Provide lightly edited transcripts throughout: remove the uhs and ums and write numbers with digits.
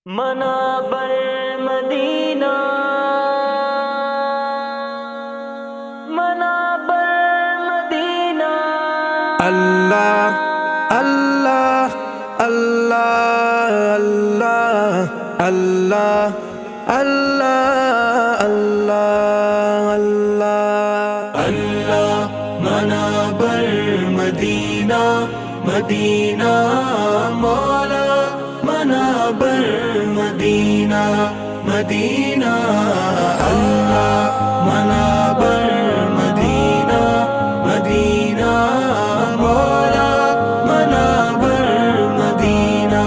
منابر مدینہ، منابر مدینہ۔ اللہ اللہ اللہ اللہ اللہ اللہ اللہ اللہ اللہ منابر مدینہ مدینہ مولا منابر مدینہ مدینہ اللہ منابر مدینہ مدینہ مولا منابر مدینہ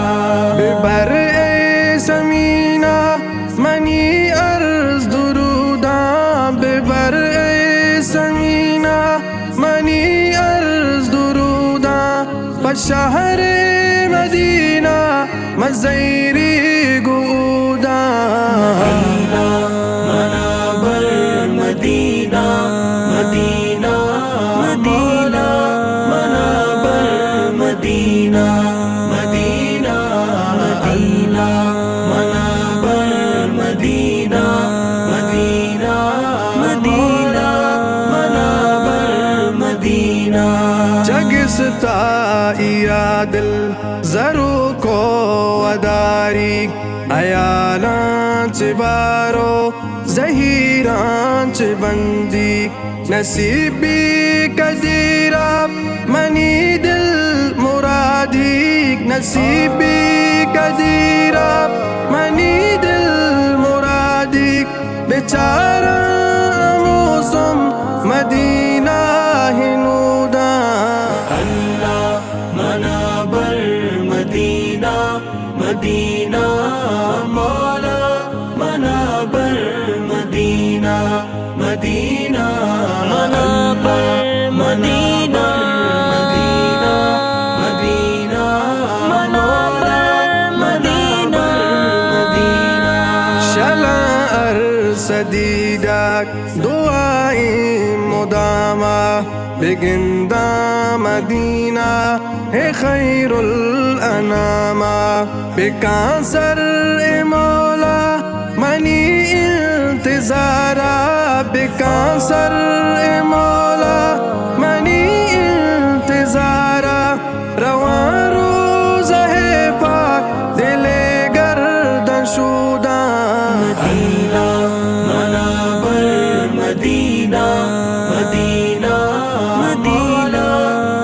ببر سمینہ منی عرض دروداں ببر سمینہ منی عرض دروداں بشہر مدینہ مزیری گوداں اللہ منابر مدینہ مدینہ مدینہ منابر مدینہ مدینہ اللہ منابر مدینہ مدینہ مدینہ منابر مدینہ جگستا دل زرو کو وداری ایالانچ بارو زہیرانچ بندی نصیبی کدیرہ منی دل مرادی نصیبی کدیرہ منی دل مرادی بیچارہ موسم مدینہ ہنودا اللہ منابر مدینہ مدینہ مولا منابر مدینہ مدینہ منابر مدینہ مدینہ مدینہ منابر مدینہ مدینہ شلا ارسدیدک دعائیں مدامہ بگندہ مدینہ ہے خیر الانام بکانسر مولا منی انتظارہ بکانسر مولا منی انتظارہ رواں روز ہے پاک دل گردن شوداں اللہ منابر مدینہ مدینہ مدینہ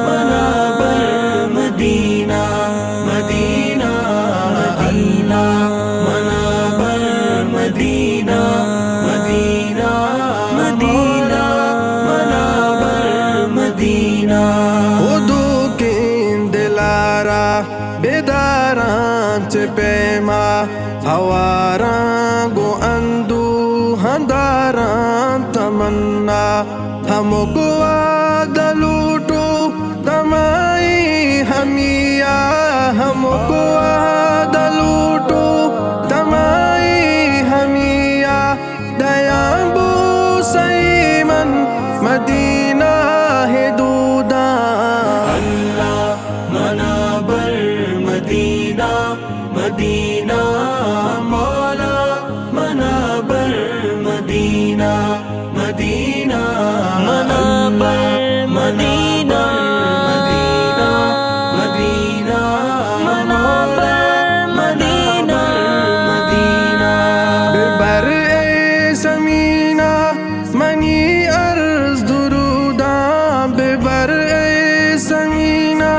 منابر مدینہ مدینہ اللہ منابر مدینہ مدینہ مدینہ منابر مدینہ خودو کین دلارا بیداران چ پیما ہواران گو اندو ہنداران تمنا ہم گوا دلوٹو تمائی ہمیا ہم گوا دلوٹو تمائی ہمیا دیابو سیمن مدینہ ہے دودا اللہ منابر مدینہ مدینہ مولا منابر مدینہ مدینہ منابر مدینہ مدینہ مدینہ منابر مدینہ مدینہ ببر سمینہ منی عرض دروداں ببر سمینہ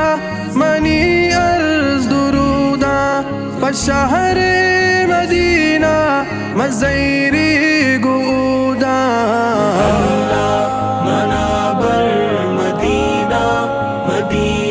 منی عرض دروداں بشہر مدینہ مزیری گوداں اللہ منابر مدینہ مدینہ